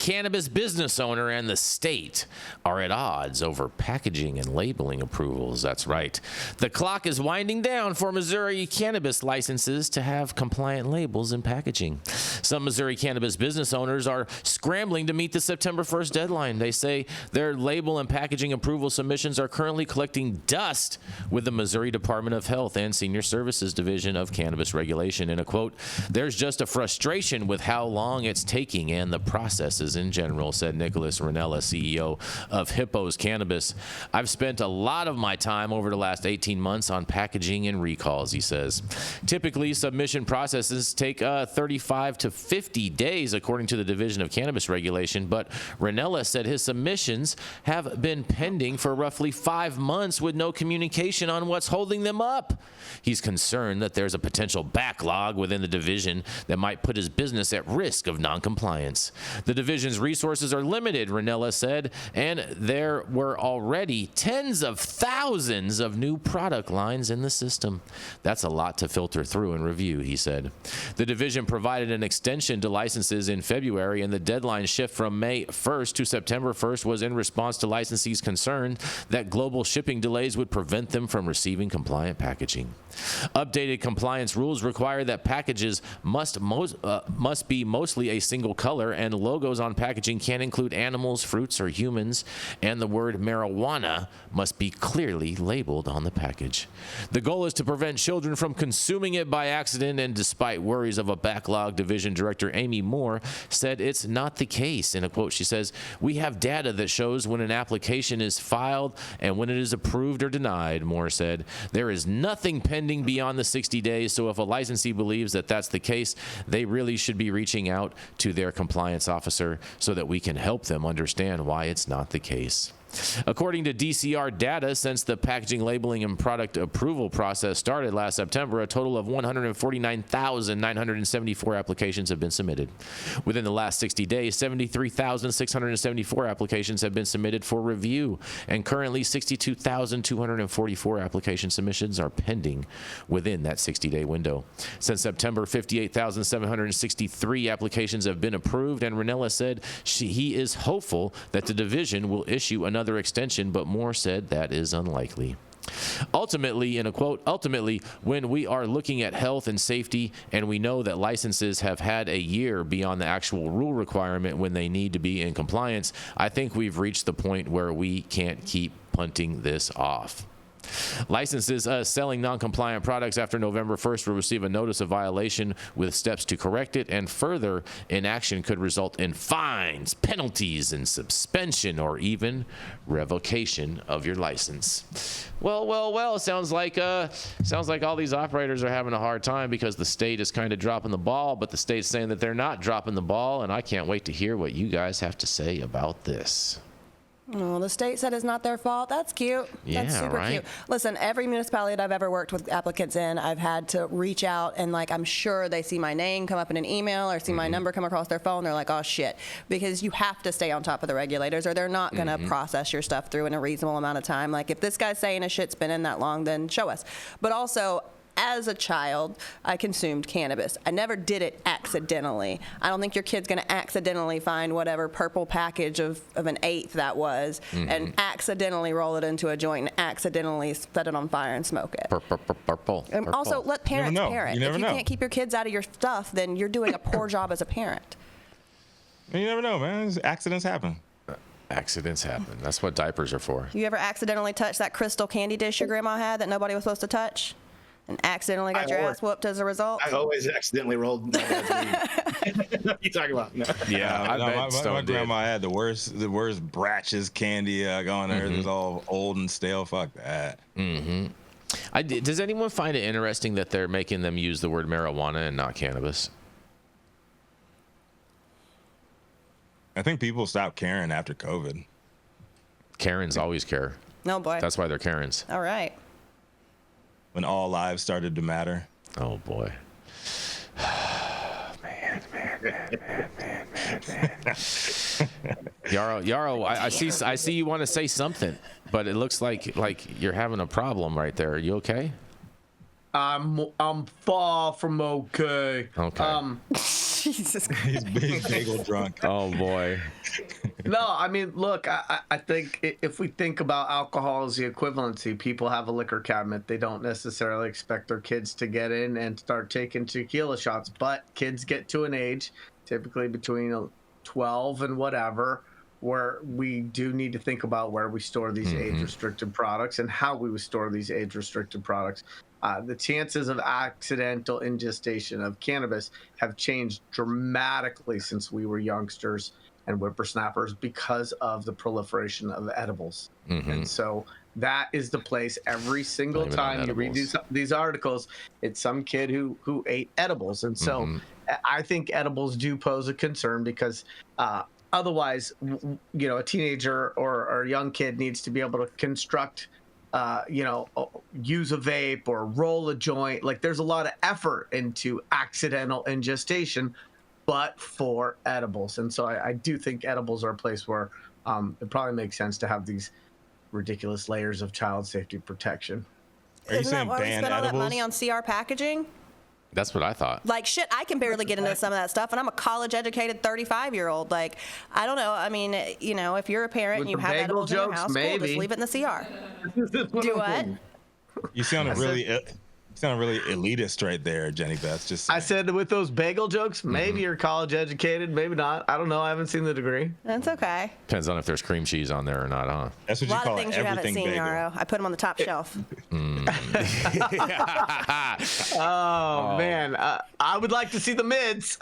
cannabis business owner and the state are at odds over packaging and labeling approvals. That's right. The clock is winding down for Missouri cannabis licenses to have compliant labels and packaging. Some Missouri cannabis business owners are scrambling to meet the September 1st deadline. They say their label and packaging approval submissions are currently collecting dust with the Missouri Department of Health and Senior Services Division of Cannabis Regulation. In a quote, "There's just a frustration with how long it's taking and the processes in general," said Nicholas Ranella, CEO of Hippos Cannabis. "I've spent a lot of my time over the last 18 months on packaging and recalls," he says. Typically, submission processes take 35 to 50 days, according to the Division of Cannabis Regulation, but Ranella said his submissions have been pending for roughly 5 months with no communication on what's holding them up. He's concerned that there's a potential backlog within the division that might put his business at risk of noncompliance. The division's resources are limited, Ranella said, and there were already tens of thousands of new product lines in the system. That's a lot to filter through and review, he said. The division provided an extension to licenses in February, and the deadline shift from May 1st to September 1st was in response to licensees' concern that global shipping delays would prevent them from receiving compliant packaging. Updated compliance rules require that packages must be mostly a single color, and logos on packaging can't include animals, fruits, or humans, and the word marijuana must be clearly labeled on the package. The goal is to prevent children from consuming it by accident, and despite worries of a backlog, Division Director Amy Moore said it's not the case. In a quote, she says, "We have data that shows when an application is filed and when it is approved or denied," Moore said. "There is nothing pending beyond the 60 days, so if a licensee believes that that's the case, they really should be reaching out to their compliance officer so that we can help them understand why it's not the case." According to DCR data, since the packaging, labeling, and product approval process started last September, a total of 149,974 applications have been submitted. Within the last 60 days, 73,674 applications have been submitted for review, and currently 62,244 application submissions are pending within that 60-day window. Since September, 58,763 applications have been approved, and Ranella said he is hopeful that the division will issue another extension, but Moore said that is unlikely. Ultimately, in a quote, "Ultimately, when we are looking at health and safety and we know that licenses have had a year beyond the actual rule requirement when they need to be in compliance, I think we've reached the point where we can't keep punting this off." Licenses selling non-compliant products after November 1st will receive a notice of violation with steps to correct it, and further inaction could result in fines, penalties, and suspension or even revocation of your license. Well, sounds like all these operators are having a hard time because the state is kind of dropping the ball, but the state's saying that they're not dropping the ball, and I can't wait to hear what you guys have to say about this. Oh, the state said it's not their fault. That's cute. Yeah, that's super cute. Listen, every municipality that I've ever worked with applicants in, I've had to reach out and I'm sure they see my name come up in an email or see my number come across their phone. They're like, oh shit, because you have to stay on top of the regulators or they're not going to process your stuff through in a reasonable amount of time. Like if this guy's saying a shit's been in that long, then show us. But also, as a child, I consumed cannabis. I never did it accidentally. I don't think your kid's going to accidentally find whatever purple package of an eighth that was and accidentally roll it into a joint and accidentally set it on fire and smoke it. Purple. And also, let parents parent. If you can't keep your kids out of your stuff, then you're doing a poor job as a parent. You never know, man. Accidents happen. Accidents happen. That's what diapers are for. You ever accidentally touch that crystal candy dish your grandma had that nobody was supposed to touch? And accidentally got your ass whooped as a result? I always accidentally rolled my dad's weed. What are you talking about? No. Yeah, my grandma had the worst Bratches candy on there. It was all old and stale. Fuck that. Does anyone find it interesting that they're making them use the word marijuana and not cannabis? I think people stopped caring after COVID. Karens always care. No, boy. That's why they're Karens. All right. When all lives started to matter. Oh, boy. Man. Yarrow, I see you want to say something, but it looks like you're having a problem right there. Are you okay? I'm far from okay. Okay. Jesus. He's bagel drunk. Oh boy. No, I mean, look, I think if we think about alcohol as the equivalency, people have a liquor cabinet. They don't necessarily expect their kids to get in and start taking tequila shots, but kids get to an age, typically between 12 and whatever, where we do need to think about where we store these age-restricted products and how we would store these age-restricted products. The chances of accidental ingestion of cannabis have changed dramatically since we were youngsters and whippersnappers because of the proliferation of edibles. And so that is the place every single time you read these articles, it's some kid who ate edibles. And so I think edibles do pose a concern because otherwise, you know, a teenager or a young kid needs to be able to construct, use a vape or roll a joint. Like there's a lot of effort into accidental ingestion, but for edibles. And so I do think edibles are a place where it probably makes sense to have these ridiculous layers of child safety protection. Are you Isn't saying that why we ban spend all that edibles? money on CR packaging? That's what I thought. Like, shit, I can barely get into some of that stuff, and I'm a college-educated 35-year-old. Like, I don't know. I mean, you know, if you're a parent and you have bagel edibles in your jokes, house, cool, just maybe. leave it in the CR. Do what? You sound really elitist right there, Jenny Beth. Just I saying. said with those bagel jokes, maybe you're college educated, maybe not. I don't know. I haven't seen the degree. That's okay. Depends on if there's cream cheese on there or not, huh? That's what A you lot call of things you haven't everything seen, bagel. Yarrow. I put them on the top shelf. Oh, man. I would like to see the mids.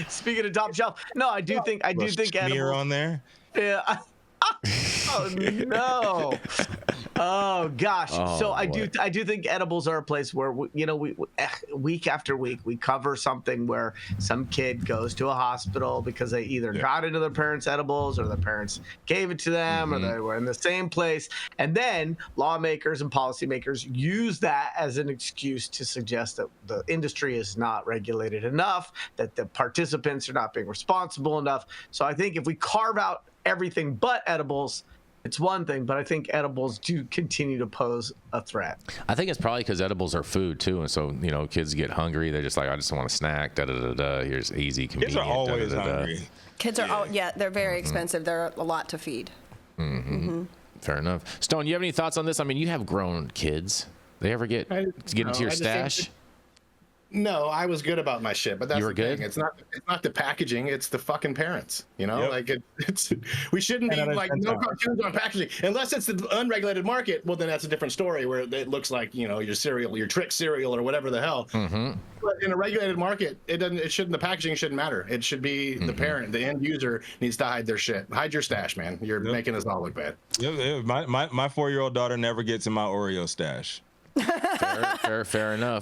Speaking of top shelf, no, I do think Smear edibles. on there. Yeah. Oh no! Oh gosh! So I do think edibles are a place where we week after week we cover something where some kid goes to a hospital because they either got into their parents' edibles or their parents gave it to them or they were in the same place, and then lawmakers and policymakers use that as an excuse to suggest that the industry is not regulated enough, that the participants are not being responsible enough. So I think if we carve out everything but edibles, it's one thing, but I think edibles do continue to pose a threat. I think it's probably because edibles are food too, and so you know, kids get hungry. They're just like, I just want a snack. Da da da da. Here's easy, convenient. Kids are always da, da, da, da. hungry. Kids are, they're very expensive. They're a lot to feed. Fair enough. Stone, you have any thoughts on this? I mean, you have grown kids. They ever get into your I just think stash? No, I was good about my shit, but that's You were the thing. good? It's not the packaging, it's the fucking parents. You know, Yep. like it's we shouldn't be like no cartoons on packaging unless it's the unregulated market. Well, then that's a different story where it looks like your cereal, your trick cereal, or whatever the hell. But in a regulated market, the packaging shouldn't matter. It should be the parent, the end user needs to hide their shit. Hide your stash, man. You're making us all look bad. My 4-year-old daughter never gets in my Oreo stash. Fair enough.